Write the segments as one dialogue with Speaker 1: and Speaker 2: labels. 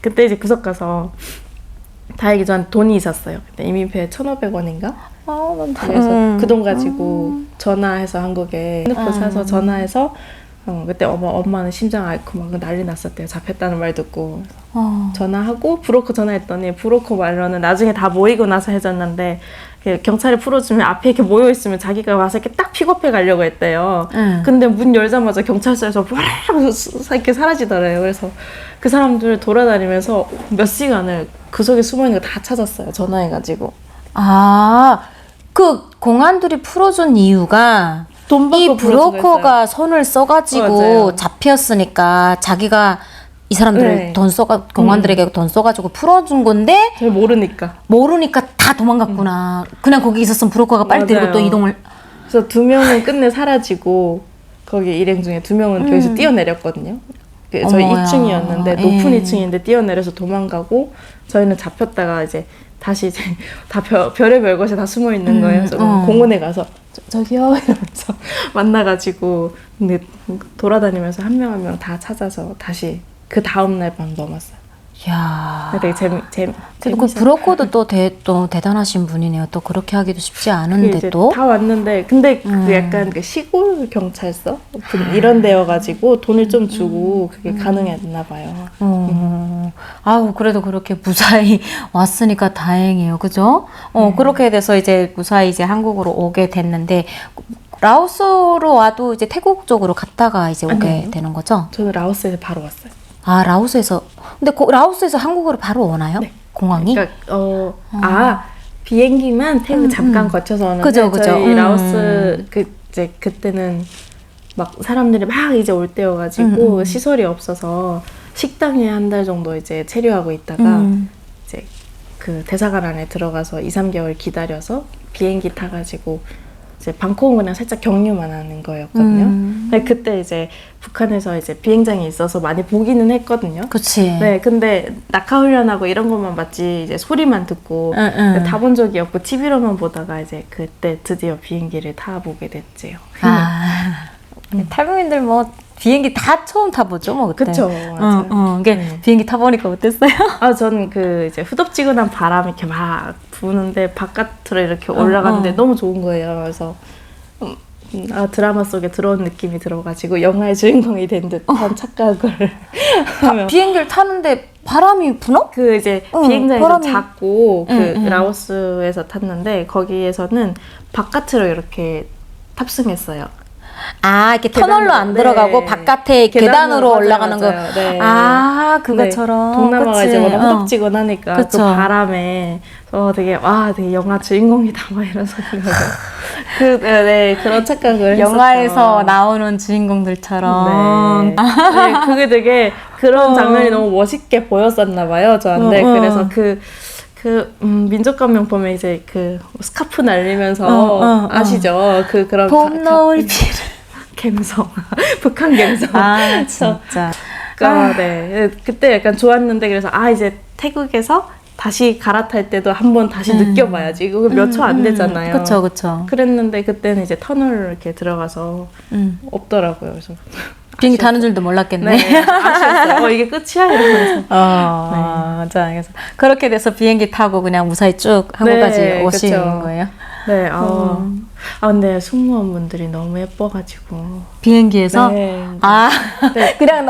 Speaker 1: 그때 이제 구석 가서 다행히 저한테 돈이 있었어요. 그때 이민표에 1,500원인가? 그래서 그 돈 가지고 전화해서 한국에 핸드폰 사서 전화해서 그때 엄마는 심장 앓고 막 난리 났었대요. 잡혔다는 말 듣고. 전화하고 브로커 전화했더니 브로커 말로는 나중에 다 모이고 나서 해줬는데 경찰이 풀어주면 앞에 이렇게 모여있으면 자기가 와서 이렇게 딱 픽업해 가려고 했대요. 근데 문 열자마자 경찰서에서 이렇게 사라지더래요. 그래서 그 사람들 돌아다니면서 몇 시간을 그 속에 숨어있는 거 다 찾았어요. 전화해가지고.
Speaker 2: 그 공안들이 풀어준 이유가
Speaker 1: 돈 받고
Speaker 2: 이 브로커가 손을 써가지고
Speaker 1: 맞아요.
Speaker 2: 잡혔으니까 자기가 이 사람들을
Speaker 1: 네.
Speaker 2: 공안들에게 돈 써가지고 풀어준 건데
Speaker 1: 잘
Speaker 2: 모르니까 다 도망갔구나. 그냥 거기 있었으면 브로커가 빨리 데리고
Speaker 1: 맞아요.
Speaker 2: 또 이동을.
Speaker 1: 그래서 2명은 끝내 사라지고 거기 일행 중에 2명은 거기서 뛰어내렸거든요. 저희
Speaker 2: 어머야.
Speaker 1: 2층이었는데 높은
Speaker 2: 예.
Speaker 1: 2층인데 뛰어내려서 도망가고 저희는 잡혔다가 이제 다시 이제 다 별의별 곳에 다 숨어 있는 거예요. 그래서 공원에 가서 저기요 이러면서 만나가지고 근데 돌아다니면서 한 명 한 명 다 찾아서 다시 그 다음날 밤 넘었어요.
Speaker 2: 이야.
Speaker 1: 되게
Speaker 2: 그리고 그 브로커도 또 대단하신 분이네요. 또 그렇게 하기도 쉽지 않은데
Speaker 1: 이제
Speaker 2: 또.
Speaker 1: 다 왔는데 근데 그 약간 그 시골 경찰서 이런 데여가지고 돈을 좀 주고 그게 가능했나 봐요.
Speaker 2: 아우 그래도 그렇게 무사히 왔으니까 다행이에요. 그죠? 그렇게 돼서 이제 무사히 이제 한국으로 오게 됐는데 라오스로 와도 이제 태국 쪽으로 갔다가 이제 오게
Speaker 1: 아니요.
Speaker 2: 되는 거죠?
Speaker 1: 저는 라오스에서 바로 왔어요.
Speaker 2: 아 라오스에서 근데 라오스에서 한국으로 바로 오나요?
Speaker 1: 네.
Speaker 2: 공항이?
Speaker 1: 그러니까 비행기만 태국 잠깐 거쳐서 오는데
Speaker 2: 그죠.
Speaker 1: 저희 라오스 이제 그때는 막 사람들이 막 이제 올 때여가지고 시설이 없어서 식당에 한 달 정도 이제 체류하고 있다가 이제 그 대사관 안에 들어가서 2-3개월 기다려서 비행기 타가지고 이제 방콕은 그냥 살짝 경유만 하는 거였거든요. 근데 그때 이제 북한에서 이제 비행장이 있어서 많이 보기는 했거든요.
Speaker 2: 그치.
Speaker 1: 네, 근데 낙하 훈련하고 이런 것만 봤지 이제 소리만 듣고 타본 적이 없고 TV로만 보다가 이제 그때 드디어 비행기를 타보게 됐지요.
Speaker 2: 탈북민들 뭐 비행기 다 처음 타보죠, 뭐 그때.
Speaker 1: 그쵸, 맞아요.
Speaker 2: 비행기 타보니까 어땠어요?
Speaker 1: 저는 그 이제 후덥지근한 바람이 이렇게 막 부는데 바깥으로 이렇게 올라가는데 너무 좋은 거예요. 그래서 드라마 속에 들어온 느낌이 들어가지고 영화의 주인공이 된 듯한 착각을 하며
Speaker 2: 비행기를 타는데 바람이 부나?
Speaker 1: 그 이제 비행장이 좀
Speaker 2: 바람이-
Speaker 1: 작고 라오스에서 탔는데 거기에서는 바깥으로 이렇게 탑승했어요.
Speaker 2: 이렇게 터널로 안
Speaker 1: 네.
Speaker 2: 들어가고 바깥에 계단으로
Speaker 1: 맞아요,
Speaker 2: 올라가는 거.
Speaker 1: 맞아요. 네.
Speaker 2: 그것처럼.
Speaker 1: 동남아가
Speaker 2: 그치?
Speaker 1: 이제 워낙 후덥지근하니까 그
Speaker 2: 그쵸.
Speaker 1: 바람에 되게 되게 영화 주인공이다 막 이런 생각을 그런 착각을
Speaker 2: 영화에서
Speaker 1: 했었죠.
Speaker 2: 나오는 주인공들처럼.
Speaker 1: 네, 그게 되게 그런 장면이 너무 멋있게 보였었나 봐요 저한테. 그래서 민족감명품에 이제 그 스카프 날리면서 아시죠? 그런
Speaker 2: 봄, 노을, 비를.
Speaker 1: 감성 북한 감성.
Speaker 2: 진짜.
Speaker 1: 네. 그때 약간 좋았는데 그래서 이제 태국에서 다시 갈아탈 때도 한번 다시 느껴봐야지. 이거 몇 초 안 되잖아요.
Speaker 2: 그쵸.
Speaker 1: 그랬는데 그때는 이제 터널 이렇게 들어가서 없더라고요. 그래서
Speaker 2: 비행기 타는 줄도 몰랐겠네.
Speaker 1: 네, 아쉬웠어요. 이게 끝이야 이러면서.
Speaker 2: 자, 그래서 그렇게 돼서 비행기 타고 그냥 무사히 쭉 한국까지
Speaker 1: 네,
Speaker 2: 오신
Speaker 1: 그쵸.
Speaker 2: 거예요?
Speaker 1: 네. 근데 승무원분들이 너무 예뻐가지고.
Speaker 2: 비행기에서?
Speaker 1: 네.
Speaker 2: 네. 그냥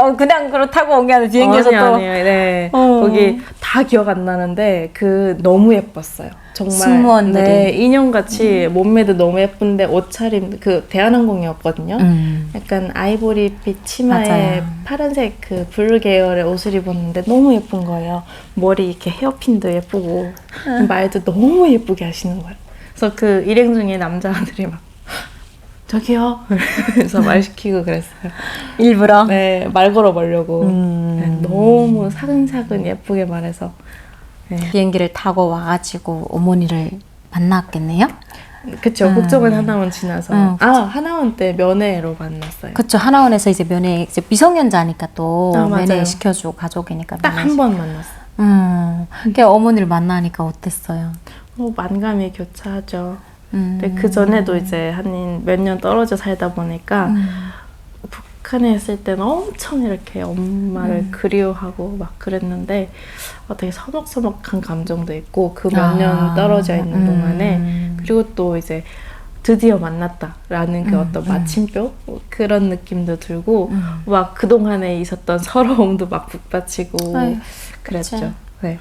Speaker 2: 타고 온 게 아니라 비행기에서 또.
Speaker 1: 아니에요. 네. 거기 다 기억 안 나는데 너무 예뻤어요. 정말.
Speaker 2: 승무원들이.
Speaker 1: 네, 인형같이 몸매도 너무 예쁜데 옷차림 대한항공이었거든요. 약간 아이보리빛 치마에
Speaker 2: 맞아요.
Speaker 1: 파란색 블루 계열의 옷을 입었는데 너무 예쁜 거예요. 머리 이렇게 헤어핀도 예쁘고 말도 너무 예쁘게 하시는 거예요. 그래서 그 일행 중에 남자들이 막 저기요. 그래서 말 시키고 그랬어요.
Speaker 2: 일부러?
Speaker 1: 네, 말 걸어보려고. 네, 너무 사근사근 예쁘게 말해서. 네.
Speaker 2: 비행기를 타고 와가지고 어머니를 만났겠네요?
Speaker 1: 그쵸. 국정원 하나원 지나서. 하나원 때 면회로 만났어요.
Speaker 2: 그쵸. 하나원에서 이제 이제 미성년자니까 또
Speaker 1: 맞아요.
Speaker 2: 면회 시켜주고 가족이니까.
Speaker 1: 딱 한 번 만났어요.
Speaker 2: 그게 어머니를 만나니까 어땠어요?
Speaker 1: 만감이 교차하죠. 근데 그 전에도 이제 한 몇 년 떨어져 살다 보니까 북한에 있을 때는 엄청 이렇게 엄마를 그리워하고 막 그랬는데 되게 서먹서먹한 감정도 있고 그 몇 년 떨어져 있는 동안에 그리고 또 이제 드디어 만났다라는 그 어떤 마침표 그런 느낌도 들고 막 그동안에 있었던 서러움도 막 북받치고
Speaker 2: 아유,
Speaker 1: 그랬죠.
Speaker 2: 그치.
Speaker 1: 네.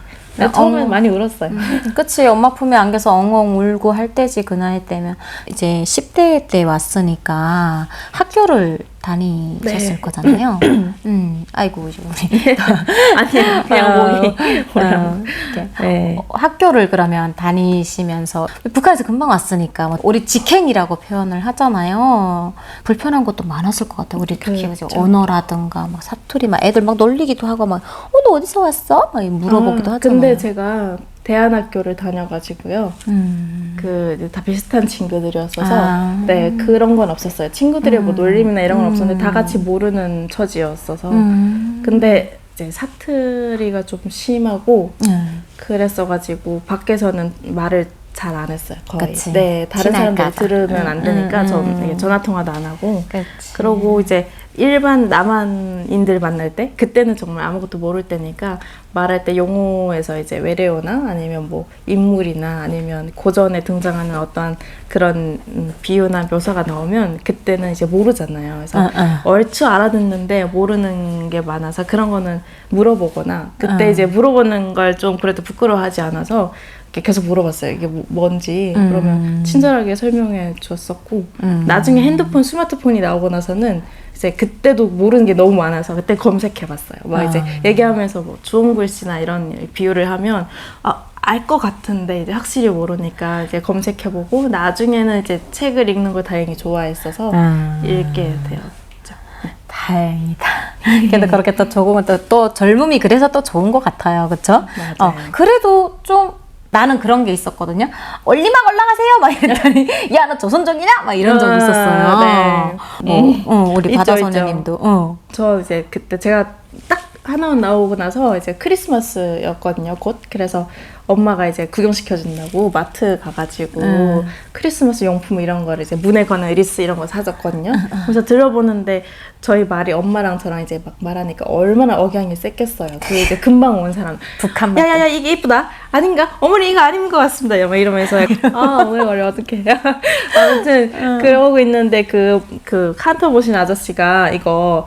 Speaker 1: 처음엔 많이 울었어요.
Speaker 2: 그치. 엄마 품에 안겨서 엉엉 울고 할 때지, 그 나이 때면. 이제 10대 때 왔으니까 학교를 다니셨을
Speaker 1: 네.
Speaker 2: 거잖아요. 아이고, 이제 우리.
Speaker 1: 아니요, 그냥 목이
Speaker 2: 이렇게.
Speaker 1: 네.
Speaker 2: 학교를 그러면 다니시면서 북한에서 금방 왔으니까 뭐 우리 직행이라고 표현을 하잖아요. 불편한 것도 많았을 것 같아요. 우리 특히
Speaker 1: 그렇죠.
Speaker 2: 이제 언어라든가 막 사투리 막 애들 막 놀리기도 하고 막 너 어디서 왔어? 막 물어보기도 하잖아요.
Speaker 1: 근데 제가 대안학교를 다녀가지고요. 그 이제 다 비슷한 친구들이었어서 네 그런 건 없었어요. 친구들의 뭐 놀림이나 이런 건 없었는데 다 같이 모르는 처지였어서 근데 이제 사투리가 좀 심하고 그랬어가지고 밖에서는 말을 잘 안 했어요. 거의.
Speaker 2: 그치.
Speaker 1: 네 다른 사람들이
Speaker 2: 친할까봐.
Speaker 1: 들으면 안 되니까 전화 통화도 안 하고.
Speaker 2: 그치.
Speaker 1: 그러고 이제 일반 남한인들 만날 때 그때는 정말 아무것도 모를 때니까 말할 때 용어에서 이제 외래어나 아니면 뭐 인물이나 아니면 고전에 등장하는 어떠한 그런 비유나 묘사가 나오면 그때는 이제 모르잖아요. 그래서 얼추 알아듣는데 모르는 게 많아서 그런 거는 물어보거나 그때 이제 물어보는 걸 좀 그래도 부끄러워하지 않아서 이렇게 계속 물어봤어요. 이게 뭔지. 그러면 친절하게 설명해 줬었고 나중에 핸드폰, 스마트폰이 나오고 나서는 이제 그때도 모르는 게 너무 많아서 그때 검색해봤어요. 막 이제 얘기하면서 뭐 좋은 글씨나 이런 비유를 하면 알 것 같은데 이제 확실히 모르니까 이제 검색해보고 나중에는 이제 책을 읽는 걸 다행히 좋아했어서 읽게 되었죠.
Speaker 2: 다행이다. 근데 그렇게 또 적응은 또 젊음이 그래서 또 좋은 것 같아요. 그쵸?
Speaker 1: 맞아요.
Speaker 2: 그래도 좀 나는 그런 게 있었거든요. 올리막 올라가세요! 막 이랬더니, 야, 너 조선족이냐? 막 이런 적이 있었어요.
Speaker 1: 네.
Speaker 2: 우리
Speaker 1: 있죠,
Speaker 2: 바다
Speaker 1: 있죠.
Speaker 2: 선생님도.
Speaker 1: 저 이제 그때 제가 딱 하나원 나오고 나서 이제 크리스마스였거든요, 곧. 그래서 엄마가 이제 구경시켜준다고 마트 가가지고 크리스마스 용품 이런 거를 이제 문에 거는 리스 이런 거 사줬거든요. 그래서 들어보는데 저희 말이 엄마랑 저랑 이제 막 말하니까 얼마나 억양이 셌겠어요. 그게 이제 금방 온 사람.
Speaker 2: 북한 말.
Speaker 1: 야야야 이게 이쁘다. 아닌가? 어머니 이거 아닌 것 같습니다. 막 이러면서 어머니 머리 어떡해. 아무튼 그러고 있는데 그 카운터 보신 아저씨가 이거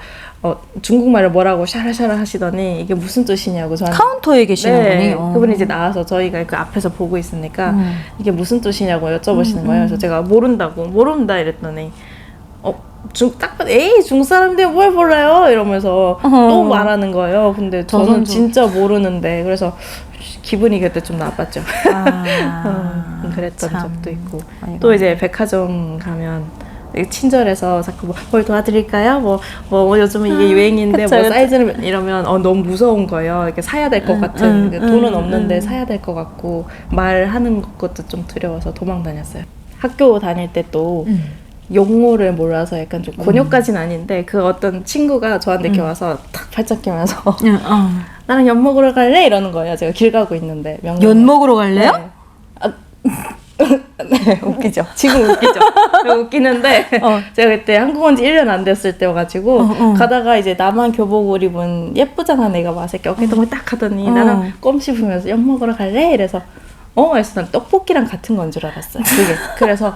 Speaker 1: 중국말을 뭐라고 샤라샤라 하시더니 이게 무슨 뜻이냐고 저한테.
Speaker 2: 카운터에 계시는
Speaker 1: 네,
Speaker 2: 분이.
Speaker 1: 그분이 이제 나와서 저희가 그 앞에서 보고 있으니까 이게 무슨 뜻이냐고 여쭤보시는 거예요. 그래서 제가 모른다 이랬더니 딱 봐도 에이 중국 사람인데 뭘 몰라요 이러면서 또 말하는 거예요. 근데 저는 진짜 모르는데 그래서 기분이 그때 좀 나빴죠. 그랬던
Speaker 2: 참.
Speaker 1: 적도 있고
Speaker 2: 아이고.
Speaker 1: 또 이제 백화점 가면 친절해서 자꾸 뭘 도와드릴까요? 뭐 요즘은 이게 유행인데
Speaker 2: 그쵸,
Speaker 1: 뭐
Speaker 2: 그쵸.
Speaker 1: 사이즈를 이러면 너무 무서운 거예요. 이렇게 사야 될 것 같은 돈은 없는데 사야 될 것 같고 말하는 것도 좀 두려워서 도망 다녔어요. 학교 다닐 때 또 용어를 몰라서 약간 좀 곤욕까지는 아닌데 그 어떤 친구가 저한테 이렇게 와서 탁 발짝 끼면서 나랑 연 먹으러 갈래? 이러는 거예요. 제가 길 가고 있는데 명동에.
Speaker 2: 연 먹으러 갈래요?
Speaker 1: 네, 웃기죠. 지금 웃기죠. 웃기는데 제가 그때 한국 온 지 1년 안 됐을 때여가지고 가다가 이제 나만 교복 옷 입은 예쁘장한 애가 와서 이렇게 어깨동무 딱 하더니 나랑 껌 씹으면서 연 먹으러 갈래? 이래서 그래서 난 떡볶이랑 같은 건 줄 알았어요. 그게. 그래서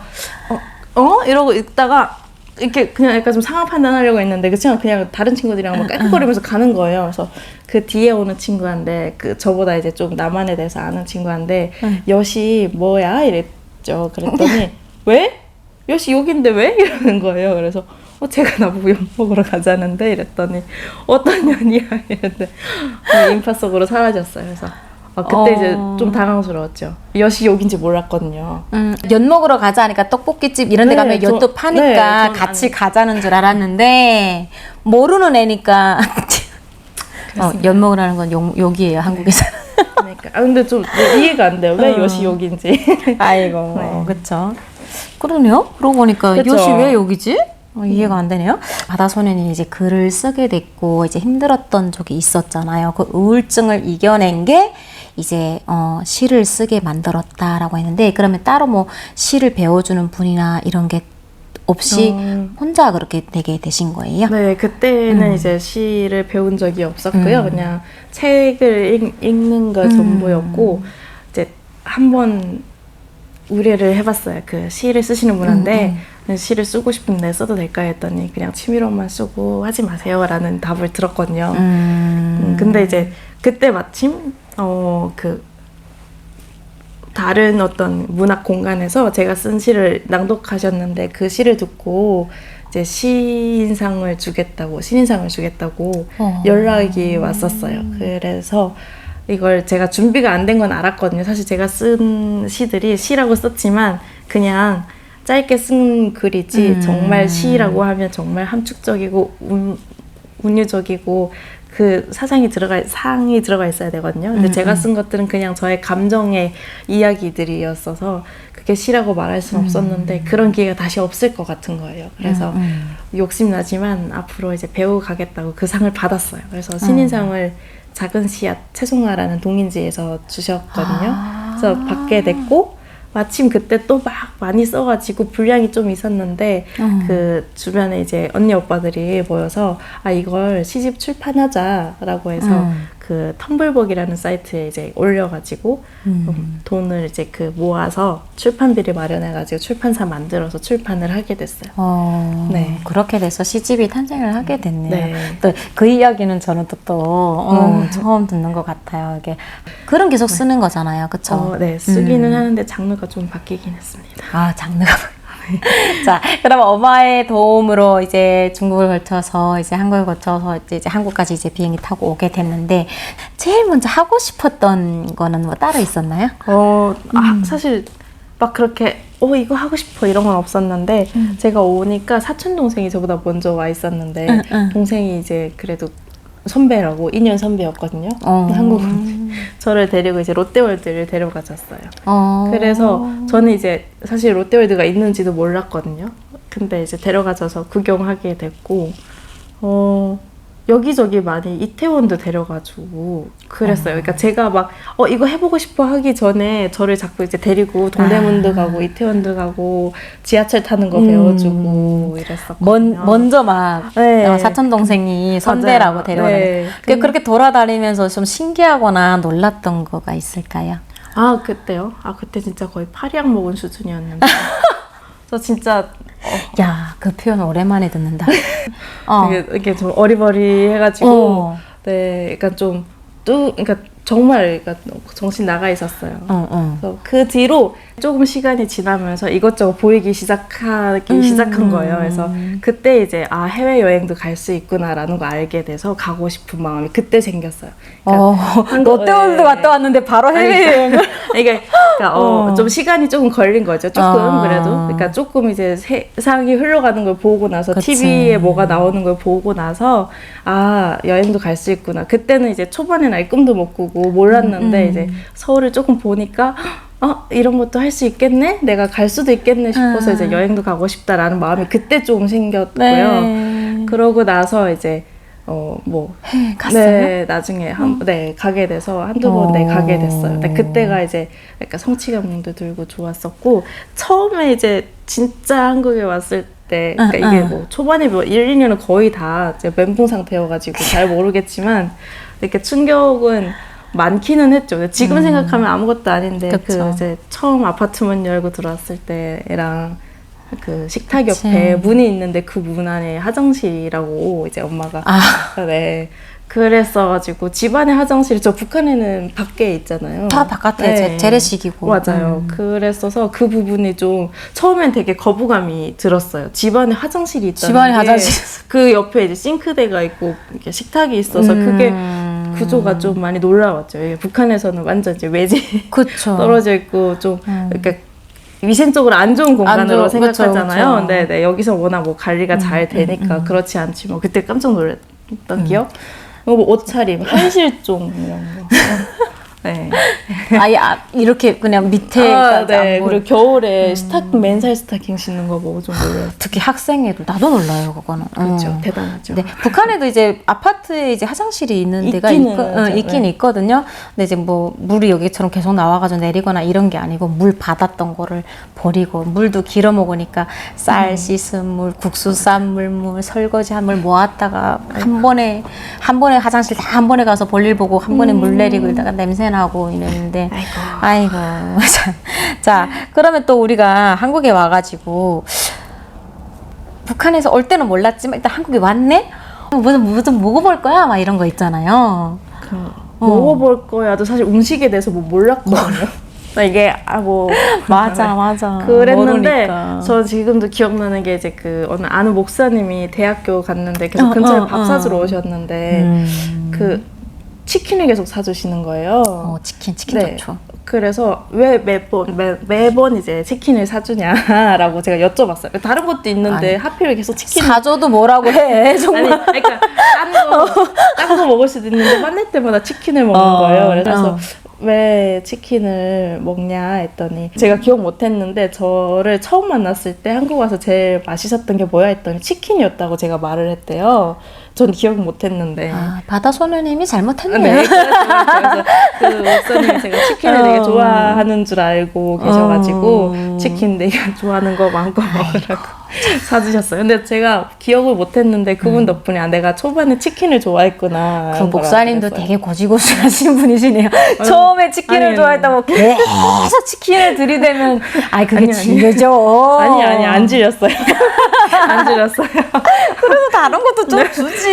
Speaker 1: 이러고 있다가 이렇게 그냥 약간 좀 상황 판단하려고 했는데 그 친구가 그냥 다른 친구들이랑 막 깔깔거리면서 가는 거예요. 그래서 그 뒤에 오는 친구한테 저보다 이제 좀 남한에 대해서 아는 친구한테 여시 뭐야? 이랬죠. 그랬더니 왜? 여시 여긴데 왜? 이러는 거예요. 그래서 제가 나보고 연 먹으러 가자는데 이랬더니 어떤 년이야? 이랬는데 인파 속으로 사라졌어요. 그래서 그때 이제 좀 당황스러웠죠. 엿이 여긴지 몰랐거든요.
Speaker 2: 연 먹으러 가자 하니까 떡볶이집 이런 데 가면 엿도 파니까 같이 가자는 줄 알았는데 모르는 애니까 연 먹으라는 건 욕이에요, 한국에서.
Speaker 1: 그러니까. 근데 좀 이해가 안 돼요. 왜 엿이 여긴지.
Speaker 2: 아이고, 그쵸. 그러네요. 그러고 보니까
Speaker 1: 그쵸.
Speaker 2: 엿이 왜 여기지? 이해가 안 되네요. 바다소년이 이제 글을 쓰게 됐고 이제 힘들었던 적이 있었잖아요. 그 우울증을 이겨낸 게 이제 시를 쓰게 만들었다라고 했는데 그러면 따로 뭐 시를 배워주는 분이나 이런 게 없이 혼자 그렇게 되게 되신 거예요?
Speaker 1: 네, 그때는 이제 시를 배운 적이 없었고요. 그냥 책을 읽는 거 전부였고, 이제 한번 의뢰를 해봤어요. 그 시를 쓰시는 분한테 시를 쓰고 싶은데 써도 될까 했더니 그냥 취미로만 쓰고 하지 마세요라는 답을 들었거든요. 근데 이제 그때 마침 그 다른 어떤 문학 공간에서 제가 쓴 시를 낭독하셨는데 그 시를 듣고 이제 신인상을 주겠다고 연락이 왔었어요. 그래서 이걸 제가 준비가 안 된 건 알았거든요. 사실 제가 쓴 시들이 시라고 썼지만 그냥 짧게 쓴 글이지 정말 시라고 하면 정말 함축적이고 운유적이고 그 상이 들어가 있어야 되거든요. 근데 제가 쓴 것들은 그냥 저의 감정의 이야기들이었어서 그게 시라고 말할 수는 없었는데 그런 기회가 다시 없을 것 같은 거예요. 그래서 욕심나지만 앞으로 이제 배우 가겠다고 그 상을 받았어요. 그래서 신인상을 작은 씨앗 채송아라는 동인지에서 주셨거든요. 그래서 받게 됐고 마침 그때 또 막 많이 써가지고 분량이 좀 있었는데 그 주변에 이제 언니 오빠들이 모여서 이걸 시집 출판하자라고 해서 그 텀블벅이라는 사이트에 이제 올려가지고 돈을 이제 그 모아서 출판비를 마련해가지고 출판사 만들어서 출판을 하게 됐어요. 네.
Speaker 2: 그렇게 돼서 시집이 탄생을 하게 됐네요.
Speaker 1: 네.
Speaker 2: 또 그 이야기는 저는 또 처음 듣는 것 같아요. 이게 글은 계속 쓰는 거잖아요, 그렇죠?
Speaker 1: 네, 쓰기는 하는데 장르가 좀 바뀌긴 했습니다.
Speaker 2: 장르가. 자, 그럼 엄마의 도움으로 이제 중국을 거쳐서 이제 한국을 거쳐서 이제 한국까지 이제 비행기 타고 오게 됐는데 제일 먼저 하고 싶었던 거는 뭐 따로 있었나요?
Speaker 1: 사실 막 그렇게 이거 하고 싶어 이런 건 없었는데 제가 오니까 사촌 동생이 저보다 먼저 와 있었는데 동생이 이제 그래도 선배라고 2년 선배였거든요. 한국 저를 데리고 이제 롯데월드를 데려가셨어요. 그래서 저는 이제 사실 롯데월드가 있는지도 몰랐거든요. 근데 이제 데려가셔서 구경하게 됐고 여기저기 많이 이태원도 데려가지고 그랬어요. 그러니까 제가 막 이거 해보고 싶어 하기 전에 저를 자꾸 이제 데리고 동대문도 가고 이태원도 가고 지하철 타는 거 배워주고 이랬었거든요.
Speaker 2: 먼저 막
Speaker 1: 네.
Speaker 2: 사촌 동생이 선배라고 데려오는.
Speaker 1: 네.
Speaker 2: 그렇게 돌아다니면서 좀 신기하거나 놀랐던 거가 있을까요?
Speaker 1: 그때요? 그때 진짜 거의 파리약 먹은 수준이었는데 저 진짜
Speaker 2: 야, 그 표현 오랜만에 듣는다.
Speaker 1: 이게 좀 어리버리해가지고 네, 그러니까 그러니까 정말 정신 나가 있었어요. 그래서 그 뒤로 조금 시간이 지나면서 이것저것 보이기 시작한 거예요. 그래서 그때 이제 해외 여행도 갈 수 있구나라는 거 알게 돼서 가고 싶은 마음이 그때 생겼어요. 그러니까
Speaker 2: 롯데월드 갔다 왔는데 바로 해외 여행을?
Speaker 1: 그러니까 좀 시간이 조금 걸린 거죠. 조금 그래도. 그러니까 조금 이제 세상이 흘러가는 걸 보고 나서
Speaker 2: 그치.
Speaker 1: TV에 뭐가 나오는 걸 보고 나서 여행도 갈 수 있구나. 그때는 이제 초반에는 아예 꿈도 못 꾸고 몰랐는데 이제 서울을 조금 보니까 이런 것도 할 수 있겠네? 내가 갈 수도 있겠네 싶어서 이제 여행도 가고 싶다라는 마음이 그때 좀 생겼고요.
Speaker 2: 네.
Speaker 1: 그러고 나서 이제
Speaker 2: 갔어요?
Speaker 1: 네, 나중에 가게 돼서 한두 번 가게 됐어요. 근데 그때가 이제 약간 성취감도 들고 좋았었고 처음에 이제 진짜 한국에 왔을 때 그러니까 이게 초반에 1, 2년은 거의 다 이제 멘붕 상태여가지고 잘 모르겠지만 이렇게 충격은 많기는 했죠. 지금 생각하면 아무것도 아닌데 그 이제 처음 아파트 문 열고 들어왔을 때랑 그 식탁 옆에 문이 있는데 그 문 안에 화장실이라고 이제 엄마가 네 그랬어가지고 집안의 화장실이 저 북한에는 밖에 있잖아요.
Speaker 2: 다 바깥에 재래식이고.
Speaker 1: 맞아요. 그랬어서 그 부분이 좀 처음엔 되게 거부감이 들었어요. 집안에 화장실이 있다는
Speaker 2: 집안에 화장실.
Speaker 1: 그 옆에 이제 싱크대가 있고 이렇게 식탁이 있어서 그게 구조가 좀 많이 놀라웠죠. 북한에서는 완전 이제 외지 떨어져 있고 좀 이렇게 위생적으로 안 좋은 공간으로 생각하잖아요.
Speaker 2: 그쵸.
Speaker 1: 네, 여기서 워낙 관리가 잘 되니까 그렇지 않지 뭐 그때 깜짝 놀랐던 기억. 옷차림, 한실종 이런 거. 네.
Speaker 2: 아예 이렇게 그냥 밑에까지
Speaker 1: 네.
Speaker 2: 안 보여.
Speaker 1: 그리고 겨울에 맨살 스타킹 신는 거 보고 좀 놀랐어요.
Speaker 2: 특히 학생애들 나도 놀라요 그거는.
Speaker 1: 그렇죠. 대단하죠.
Speaker 2: 네, 북한에도 이제 아파트에 이제 화장실이 있는 데가 있긴
Speaker 1: 네.
Speaker 2: 있거든요. 근데 이제 뭐 물이 여기처럼 계속 나와가지고 내리거나 이런 게 아니고 물 받았던 거를 버리고 물도 길어 먹으니까 쌀 씻은 물, 국수 싼 물, 설거지한 물 모았다가 한 번에 화장실 다 한 번에 가서 볼일 보고 한 번에 물 내리고 이러다가 냄새 나고 이랬는데 아이고 자 그러면 또 우리가 한국에 와가지고 북한에서 올 때는 몰랐지만 일단 한국에 왔네? 뭐 좀 먹어볼 거야? 막 이런 거 있잖아요.
Speaker 1: 먹어볼 거야도 사실 음식에 대해서 뭐 몰랐거든요. 이게
Speaker 2: 맞아.
Speaker 1: 그랬는데
Speaker 2: 모르니까.
Speaker 1: 저 지금도 기억나는 게 이제 그 어느 아는 목사님이 대학교 갔는데 계속 근처에 밥 사주러 오셨는데 그 치킨을 계속 사주시는 거예요.
Speaker 2: 치킨
Speaker 1: 네.
Speaker 2: 좋죠.
Speaker 1: 그래서 왜 매번 이제 치킨을 사주냐라고 제가 여쭤봤어요. 다른 것도 있는데 하필 계속 치킨
Speaker 2: 사줘도 뭐라고 해 정말.
Speaker 1: 아니, 그러니까 딴 거 먹을 수도 있는데 만날 때마다 치킨을 먹는 거예요. 그래서 왜 치킨을 먹냐 했더니 제가 기억 못했는데 저를 처음 만났을 때 한국 와서 제일 맛있었던 게 뭐야 했더니 치킨이었다고 제가 말을 했대요. 전 기억 못했는데.
Speaker 2: 바다 소녀님이 잘못했네요.
Speaker 1: 네, 그래서 그 목사님이 제가 치킨을 되게 좋아하는 줄 알고 계셔가지고 치킨 내가 좋아하는 거 마음껏 먹으라고 사주셨어요. 근데 제가 기억을 못했는데 그분 덕분에 내가 초반에 치킨을 좋아했구나.
Speaker 2: 그 목사님도 되게 고지고수하신 분이시네요. 처음에 치킨을
Speaker 1: 아니.
Speaker 2: 좋아했다고 계속 치킨을 들이대면 그게 질려져.
Speaker 1: 아니 안 질렸어요. 안 질렸어요.
Speaker 2: 그래도 다른 것도 좀 주지.